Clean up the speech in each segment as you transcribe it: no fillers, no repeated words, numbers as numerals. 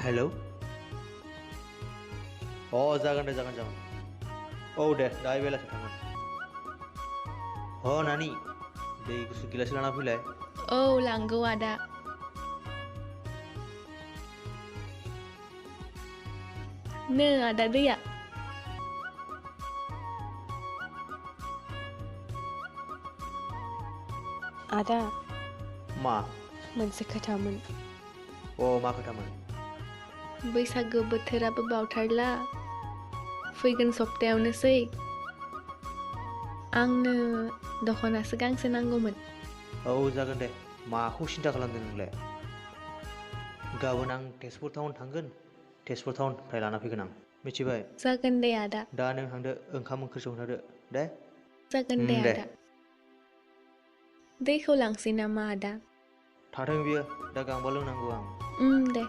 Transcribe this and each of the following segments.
Hello जागोन दे जागोन औ दे दाहाय बेलासियाव थांगोन नानि दै गुसु गिलास लाना फैलाय औ लांगौ आदा नो आदा दैया आदा मा मोनसे खोथामोन मा खोथामोन बैसागो बोथोराबो बावथारला फैगोन सप्तायावनोसै आंनो दख'नासो गांसे नांगौमोन जागोन दे माखौ सिन्था खालामदों नोंलाय गाबोन आं तेजपुर टाउन थांगोन तेजपुर टाउननिफ्राय लाना फैगोन आं मिथिबाय जागोन दे आदा दा नों थांदो ओंखाम ओंख्रि संहरदो दे जागोन दे आदा दैखौ लांसै नामा आदा थाथों बियो दा गांबा लोंनांगौ आं दे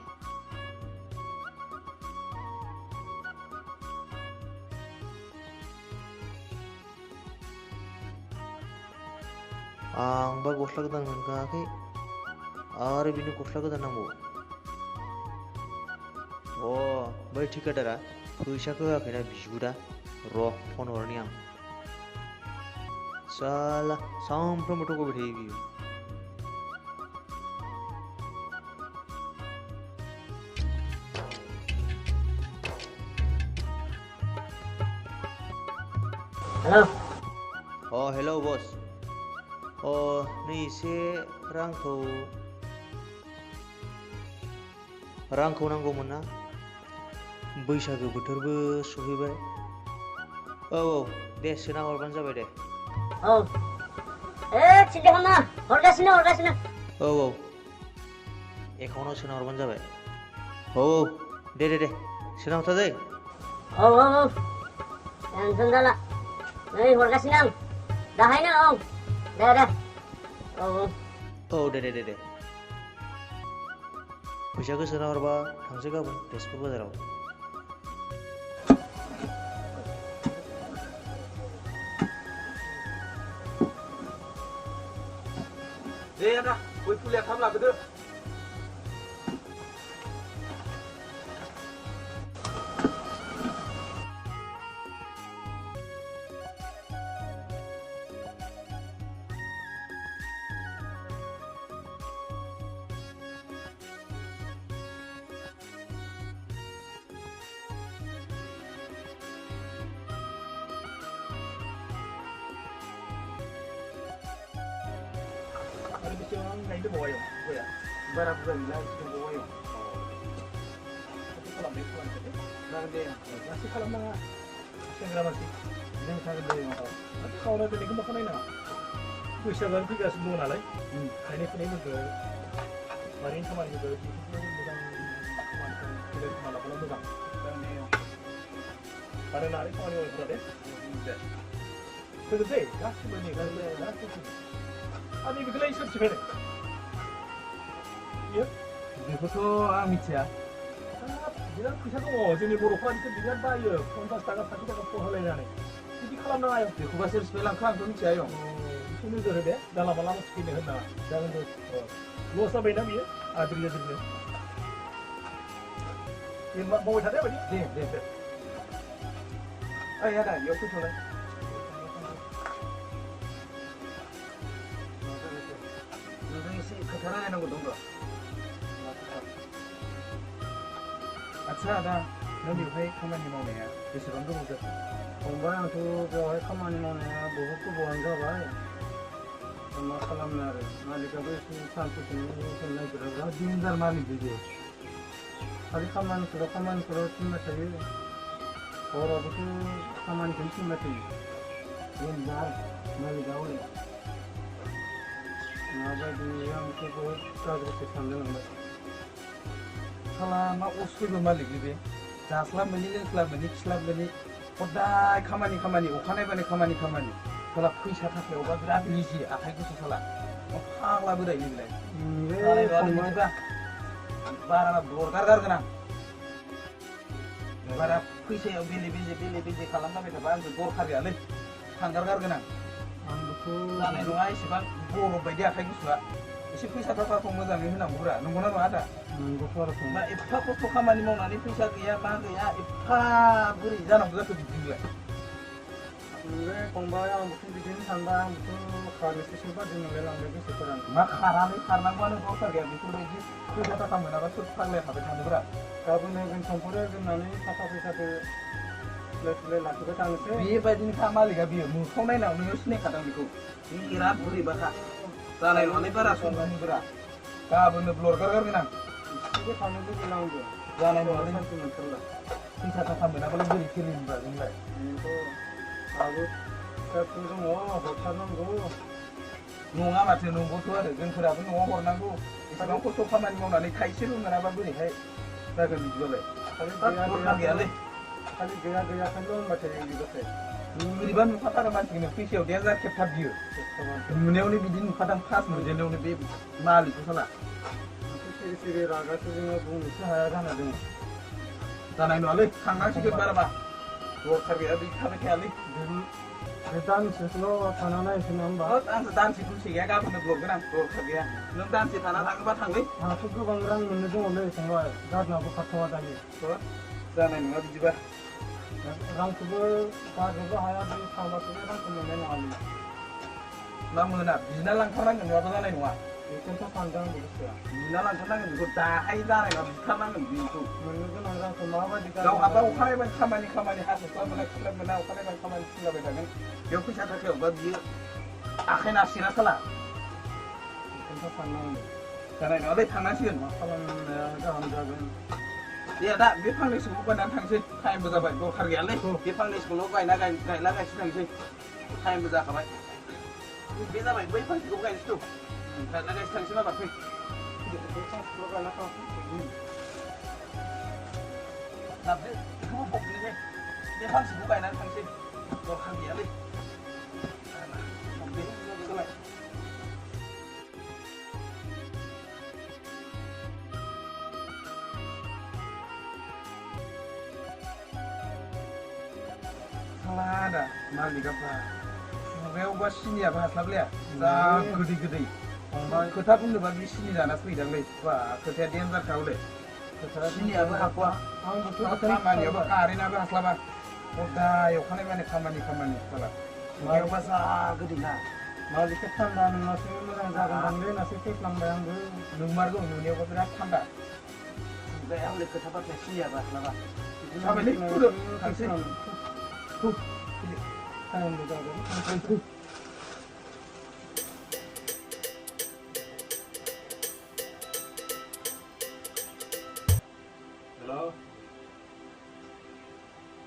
आंबा गस्ला गोदान मोनखाङाखै आरो बिनो गस्ला गोदान नांगौ बै ठिकादारा फैसाखौ होआखैना बिगुरा र' फन हरनि आं साला सानफ्रोमबो थगायबाय थायो बियो हेलौ हेलौ बस नै एसे रांखौ नांगौमोन ना बैसागो बोथोरबो सफैबाय औ दे सोना हरबानो जाबाय दे औ सिन्था खालामनाङा हरगासिनो औ एकाउन्टाव सोना हरबानो जाबाय औ दे सोना हरथा दै औ टेनसन जाला नै हरगासिनो आं दाहायनो दे औ दे फैसाखौ सोना हरबा थांसै गाबोन तेजपुर बाजाराव दे आदा गय फुलिया थाब लाबोदो आरो बेसेबां गायनो दंबावो गया बारा बुरजा गैला एसे दंबावो खालामदो जागोन दे गासै खालामनाङा सेंग्रा मानसि जों थागोन दे खावना दिनैखौ माखौ नायनाङा बैसागोआनो फैगासिनो दङ नालाय गायनाय फुनायफोरखौ बारिनि खामानिफोरखौ बेफोरखौ मोजां खामानिखौ फैलाय मालाबा मोजां आरो नारै खामानि मावनायफोरा दे फैगोन दे गासिबो नै गासिबो आंनि बेखौलाय सोर सिखायदों बियो बेखौथ' आं मिथिया बिराद फैसा दङ जोंनि बर'फ्रा बिखौ बिराद बायो 50 थाखा 60 थाखा फन होलायनानै बिदि खालामनाङा बेखौबा सोर सिखाय लांखो आंथ' मिथिया बेखौ नोजोर हो दे जानला मानला सिखायनो होननाङा जागोन दे लस जाबायना बियो आद्रि आद्रिनो बे मावबाय थादो बायदि दे ओइ आदा बेयाव फैथ'लाय खोथा रायलायनांगौ दं र' आदसा आदा नों बेवहाय खामानि मावनाया बेसेबां गोबाव जाखो फंबाय आंथ' बेवहाय खामानि मावनाया बहुद गोबावानो जाबाय मा खालामनो आरो मालिकाबो एसे सानसेखौनो होनो नागिरा बिराद दिनदार मालिक बियो खालि खामानिफोराव थिनबाय थायो हरावबोथ' खामानिखौनो थिनबाय थायो दिनदार मालिकआ हले माबायदि आंथ' बहुद गाज्रिसो सानदों आंलाय साला मा असुरबो मालिक बे जास्लाब मोनि लोंस्लाब मोनि खिस्लाब मोनि हदाय खामानि अखानायबानो खामानि साला फैसा थाखायावबा बिराद निजि आखाइ गुसु साला फाग्ला बोराय बेलाय बारा दरगार गारगोन आं बारा फैसायाव बेले बेजे खालामलाबाय थाबा आंबो दरखार गैयालै थांगार गारगोन आं आंबोथ' जानाय नङा एसेबां बरफ बायदि आखाइ गुसुआ एसे फैसा थाखाखौ मोजाङै होनांगौब्रा नंगौना नङा आदा नंगौथ' आरो मा एफा खस्थ' खामानि मावनानै फैसा गैया मा गैया एफा बोरै जानांगौ जाखो बिदिलाय नोंलाय फंबाय आंबोथ' बिदिनो सानबाय आंबोथ' खारनोसो बादि मोनलायलांबाय गोसोफोरानो मा खाराखै खारनांगौआनो दरखार गैया बेफोरबायदि फैसा थाखा मोनाबा सोर फाग्लाया थाबाय थानोब्रा गाबोन होगोन समफोर होगोननानै थाखा फैसाखौ सोलाय सोलाय लाखिबाय थानोसै बेबायदिनोखा मालिका बियो मोखां नायनायाव नोङो सिनायखादों बेखौ बिराद बोरैबाखा जानाय नङालै बारा समनिफोरा गाबोननो ब्लर गारगारगोन आं एसेबो थानो लुबैला आंबो जानाय नङालै सानसे मोनथारला फैसा थाखा मोनाबालाय बोरै सोलियोब्रा जोंलाय बेनोथ' आबो फिसा फिसौ दङ हरथारनांगौ नङा माथो नंगौथ' आरो जोंफोराबो न'आव हरनांगौ एसेबां खस्थ' खामानि मावनानै थाइसेबो मोनाबा बोरैहाय जागोन बिदिबालाय दरखार गैयालै खालि गैया गैयाखौल' होनबाय थायो बिदिबाथाय बोरैबा नुखाथारो मानसिखौनो फैसायाव देनजार खेबथाब बियो नुनायावनो बिदि नुखादां फार्स्ट नुजेननायावनो बे मालिकखौ साला सिरि सिरि रागासो जोङो बुंनोसो हाया जाना दङ जानाय नङालै थांनांसिगोन बाराबा दरखार गैया बिदि थाबाय थायालै बे दानसेसोल' थाना नायसै ना होमबा आंसो दानसे दुनसे गैया गाबोननो ब्लरगोन आं दरखार गैया नों दानसे थाना थाङोबा थांलै आंहाथ' गोबां रां मोननो दङलै फंबाय गारनाबो खारथ'वा दायो जानाय नङा बिदिबा रांखौबो गारनोबो हाया बे थांबासो बे रांखौ मोननाय नङालै मा मोना बिना लांथारनांगोन नङाबा जानाय नङा बेखौनोथ' सानदों आंबो गोसोआ बिना लांथारनांगोन बेखौ दाहाय जानाय नङा बिथारनांगोन बेखौ मोननो गोनां रांखौ माबायदि गावहाबा अखानायबाय खामानि हासुस्लाब मोना खिस्लाब मोना अखानायबाय खामानि थिनलाबाय थागोन बेयाव फैसा थाखायावबा बियो आखाइ नारसिना साला बेखौनोथ' साननांगौ जानाय नङालै थांनांसिगोन मा खालामनाया गाहाम जागोन दे दा बे फांनैसोखौ गायनानै थांसै टाइमबो जाबाय दरखार गैयालै बे फांनैसोखौल' गायला गायसै थांसै टाइमबो जाखाबाय बे जाबाय बै फांसेखौ गायनोसै थ' गायला गायसै थांसै माबा फै लाबदो बेखौबो फबनोसै बे फांसेखौ गायनानै थांसै दरखार गैयालै जाबाय ada मालिकाफ्रा खुगायावबा सिनियाबो हास्लाबलाया जा गोदै गोदै खोथा बुंनोबा बे सिनि जानासो फैदांलै बा खोथाया देन्जारखा हले सिनियाबो हाखवा खामानियाबो कारेन्टआबो हास्लाबा हदाय अखानाय माने खामानि साला खुगायावबा जा गोदै ना मालिकआ थान्दा नोंनासो मोजां जागोन दांलै होननासो फैफ्लांबाय आंबो नोंमारगौ नुनायावबा बिराद थान्दा खुगाया हले खोथा बाथ्राया सिनियाबो हास्लाबा जाबायलै फुदो थांसै टाइमबो जागोन हेल'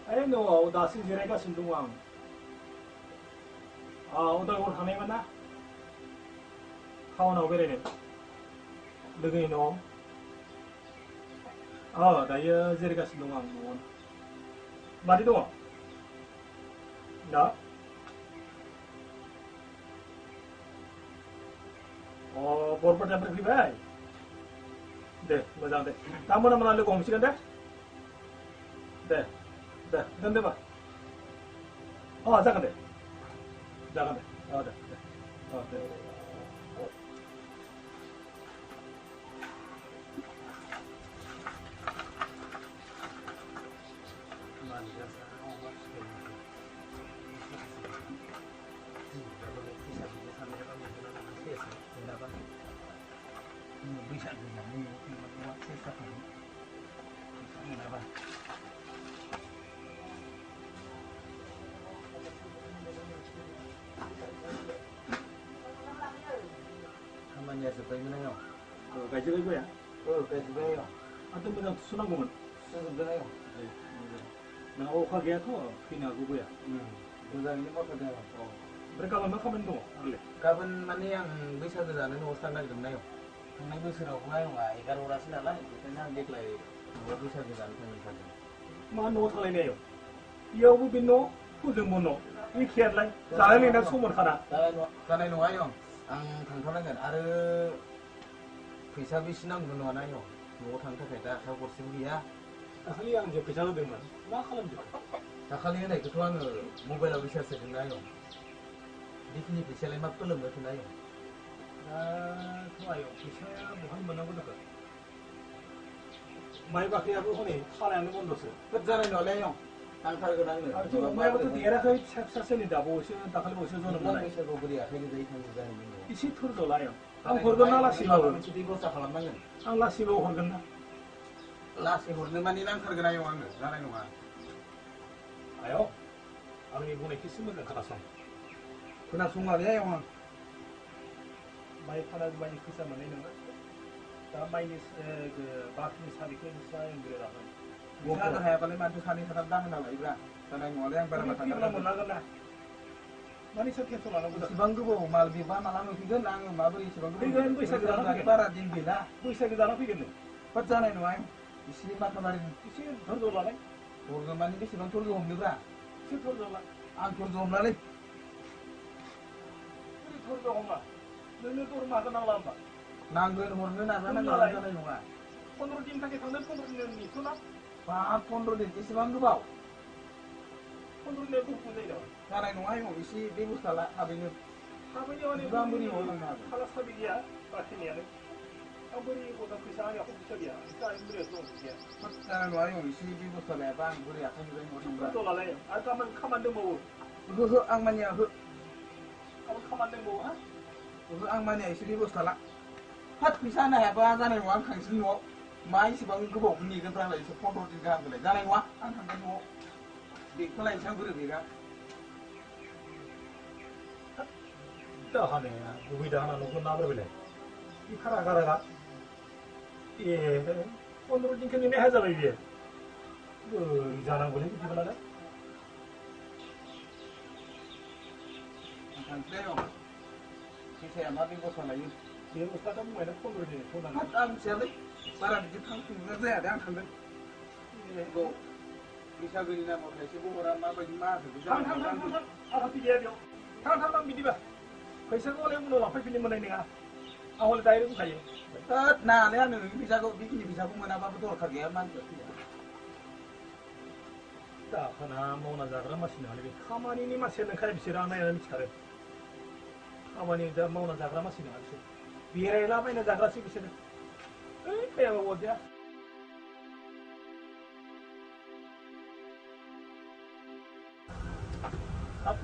ओइ न'आव दासो जिरायगासिनो दङ आं उदालगुरि थांनायमोन ना टाउनाव बेरायनो लोगोनि न'आव दायो जिरायगासिनो दं आं न'आवनो मादै दङ दा बरपेटानिफ्राय फैबाय दे मोजां दे दा मोना लोगो हमसिगोन दे दोनदोबा जागोन दे दे खामानिया जोब्बायमोन आंनाव गायजोबबाय गया गायजोब्बाय आंथ' मोजां सुनांगौमोन सुजोबदों ना अखा गैयाथ' फैनो हागौ गया मोजाङैनो मावथारदों ओमफ्राय गाबोन मा खामानि दङ आरोलाय गाबोन माने आं बैसागो जानो न'आव थांनो नागिरदोंमोन आयं थांनाय बोसोरावबो आयंआ 11 हरासै नालाय बेखायनो आं देग्लाय न'आव बैसागो जानो थांनो सानदों मा न'आव थांलायनायाव बेयावबो बे न' हजोंबो न' एखेयालाय जानाय लोंनाय सम मोनखाना जानाय नङा आयं आं थांथारनांगोन आरो फैसाबो एसे नांगौ नङाना आयं न'आव थांनो थाखाय दा आखायाव गरसेबो गैया दाखालि आं जे फैसा होदोंमोन मा खालामजोबखो दाखालि होनायखौथ' आङो मबाइलाव रिसार्ज होदोंना आयं बेखिनि फैसायालाय मा फोलोमनो थोनो आयं दाथ' आयं फैसाया बहाय मोननांगौ जाखो माइ बाख्रियाबो हनै खालायानो बन्दसो होद जानाय नङालै आयं नांथारगोन आंनो आरो जों माइयाबोथ' देराखै फिसा फिसासो नै दाबावैसो दाखालिबावैसो जोनोम जानाय बैसागुआव बोरै आखाइजों जायो थांनो जानो नांगौ एसे धोरज' ला आयं आं हरगोन ना लासैबाबो मोनसे बेब'स्था खालामनांगोन आं लासैबाबो हरगोन ना लासै हरनो माने नांथारगोन आयं आंनो जानाय नङा आयं आंनि बुंनायखौ एसे मोजां खोनासं खोनासंलालै आयं आं माइ फाना माइनि फैसा मोननाय नङा दा माइनि बाख्रिनि साबिखौ नोंस्रा आयं बिराद लागोन जानो हायाबालाय माथो सानै साथाम दाहोना लायोब्रा जानाय नङालै आं बारा माथा फैब्ला मोननांगोन ना मानि सोर टेनसन लानांगौ इसेबां गोबाव माल बिबा माला मोनफैगोन आङो माबोरै इसेबां फैगोन बैसागो जाना फैगोन बारा दिन गैला बैसागो जाना फैगोन नों होद जानाय नङा आयं एसे माथा मारि एसे धोरज' लालाय हरगोन माने बेसेबां थरज' हमनोब्रा एसे धोरज' ला आं थरज' हमलालै बोरै धोरज' हमा नोंनो दरमाहा नांला होमबा नांगोन हरनो नाजानांगोन होमब्लालाय? जानाय नङा 15 दिन थाखाय थांगोन 15 दिन नेथ'ना बाब 15 दिन एसेबां गोबाव 15 दिनाव गुबुन जायो नामा जानाय नङा आयं एसे बेब'स्था ला थाबैनो थाबैनो माने बिदिबा आं बोरै हरलांनो हागोन खाला साबि गैया बाख्रिनियानो आं बोरै हरनो फैसा आंनि आखायाव फैसा गैया फैसा आंनि बोरैयाव दं गैया होद जानाय नङा आयं एसे बेब'स्था लायाबा आं बोरै आखाइनिफ्राय हरनांगौ धोरज' लालाय आरो खामानि दंबावो ओहो आं मानिया ओहो गाबोन खामानि दंबावो हा ओहो आं मानिया एसे बेब'स्था ला हाद फैसा होनो हायाबा जानाय नङा आं थांसै न'आव मा इसेबां गोबाव नेगोनफ्रा आंलाय एसे 15 दिन गाहामलाय जानाय नङा आं थांगोन न'आव बेगखौ लायनोसै आं बोरै बेगा दाहानाया गुबै दाहाना न'खौ नाब्रबैलाय बे खारा गारागा ए 15 दिनखौ नेनाय हाया जाबाय बियो बोरै जानांगौलै बिदिब्लालाय आं थांसै आयं फैसाया मा बेब'स्था लायो बेबस्थाखौ बुंबायना 15 दिन नेथ'नांगोन हाद आं मिथियालै बारा बिदि थांफिनग्रा जाया दे आं थांगोन बेखौ बैसागोनि नामाव थाइसेबो हरा माबायदि मा होखो थां थां थां थां आंहा फै गैया बेयाव थां थां थां बिदिबा फैसाखौ हले उनाव लांफैफिननो मोननाय नङा आं हले डाइरेक्ट बुंखायो होद नाङालै आंनो नोंनि फैसाखौ बेखिनि फैसाखौ मोनाबाबो दरखार गैया मानसिया फैया दाहोना मावना जाग्रा मानसि नङालै बे खामानिनि मानसिया नोंखाय बिसोरो आं नायनानै मिथिखादों खामानि मावना जाग्रा मानसि नङा बिसोर बेरायलाबायना जाग्रासो बिसोरो ओइ फैयाबा अरजाया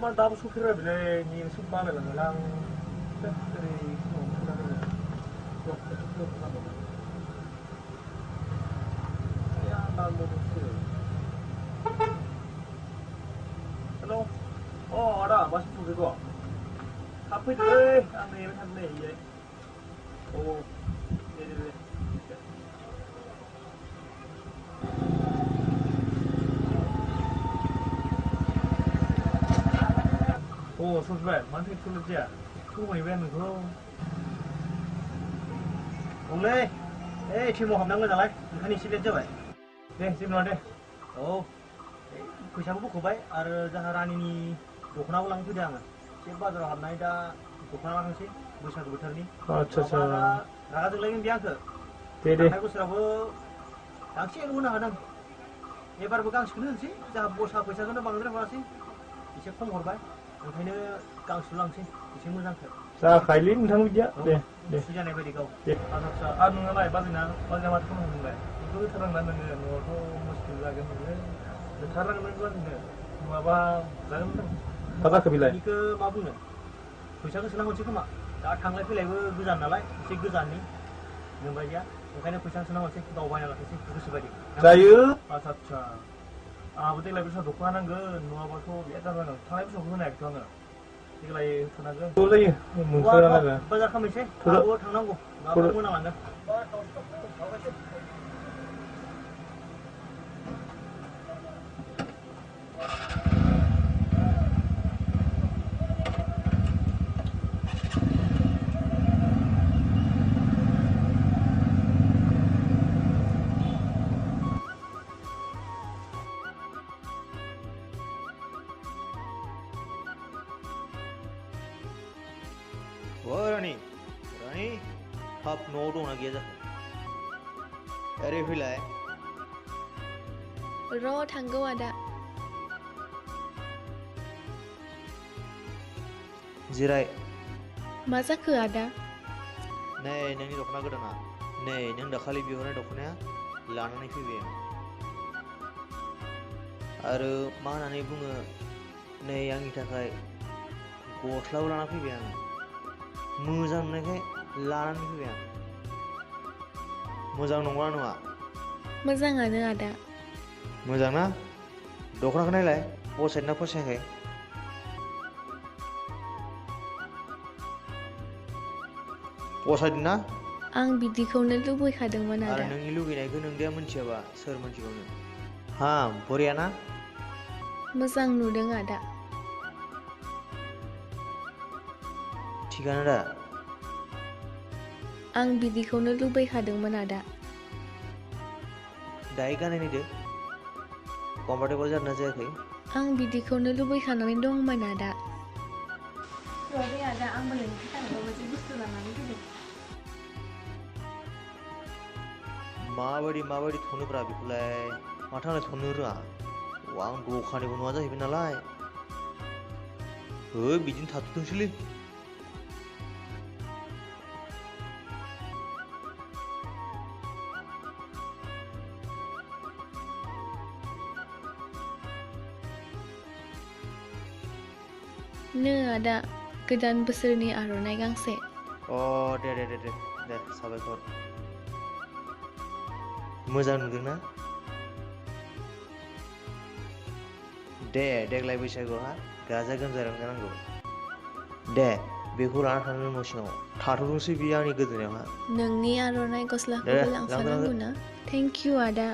मा दाबो सफैरा बिलाय नेनोसो बालायलाङोलां हेलौ अ आदा मासि सफैगौ थाब फैदोलै आं नेबाय थादों नै इयाय औ दे दे दे अ सफैबाय मानो एथ' लेट जाया थगायबाय आं नोंखौ औलै ओइ टिमाव हाबनांगौ नालाय ओंखायनो एसे लेट जाबाय दे जेबो नङा दे औ फैसाबो बख'बाय आरो जोंहा रानिनि दख'नाबो लांनो फैदों आङो एसे बाजाराव हाबनानै दा दख'ना लांनोसै बैसागु बोथोरनि आच्छा रागा जोंलायगोन बे आंखौ दे थांनाय बोसोरावबो गांसेल' होनो हादों एबारबो गांसेखौनो होनोसै जोंहा बसा फैसाखौनो बांद्राय हरासै एसे खम हरबाय ओंखायनो गांसेल' लांसै एसे मोजांखौ जाखायोलै नोंथां बिदिया दे दे खुसि जानाय बायदि गाव दे आदसा आरो नोंनालाय बाजैना माथो खालामदोंलाय बेखौ होथारनांला नोङो न'आवथ' मुस्किल जागोन नोङो होथारनांगोन नों बाजैनो नङाबा जागोन नों मा जाखो बेलाय बेखौ मा बुंनो फैसाखौ सोना हरसै खोमा दा थांलाय फैलायबो गोजान नालाय एसे गोजाननि नोंबायदिया ओंखायनो फैसाखौ सोना हरसै गाव बायना लाखिसै गोसो बायदि जायो आदसा आंहाबो देग्लाय बोसोराव दख'ना नांगोन नङाबाथ' बिराद दाम जागोन थांनाय बोसोराव होनो हायाखैथ' आङो देग्लाय होथारनांगोन ज' जायो मोनथाराना बाजार खालामनोसै आंबो थांनांगौ माबा मोनालांगोन रानी रानी हाब न'आव दंना गैया जाखो ओरै फैलाय र' थांगौ आदा जिराय मा जाखो आदा नै नोंनि दख'ना गोदाना नै नों दाखालि बिहरनाय दख'नाया लानानै फैबाय आं आरो मा होननानै बुङो नै आंनि थाखाय गस्लाबो लाना फैबाय आङो मोजां नुनायखाय लानानै फैबाय आं मोजां नंगौना नङा मोजाङानो आदा मोजां ना दख'नाखौ नायलाय फसायदोंना फसायाखै फसायदों ना आं बिदिखौनो लुबैखादोंमोन आरो आदा नोंनि लुगैनायखौ नोंदिया मिथियाबा सोर मिथिबावनो हा बरिया ना मोजां नुदों आदा थिगानो दा आं बिदिखौनो लुबैखादोंमोन आदा दायो गाननाय नायदो कम्फर्टेबल जादोंना जायाखै आं बिदिखौनो लुबैखानानै दंमोन आदा दे आदा आंबो नोंनि थाखाय मोनसे बुस्थु लानानै फैदों माबायदि थनोब्रा बेखौलाय माथो आंलाय थननो रोङा आं दखानिबो नङा जाहैबाय नालाय बिदिनो थाथ'थोंसैलै नो आदा गोदान बोसोरनि आर'नाइ गांसे दे साबायखर मोजां नुदोंना दे देग्लाय बैसागुहा गाजा गोमजा रंजानांगौ दे बेखौ लाना थांनो न' सिङाव थाथ'थोंसै बियो आंनि गोदोनायावहा नोंनि आर'नाइ गस्लाखौबो लांफानांगौ ना थेंक इउ आदा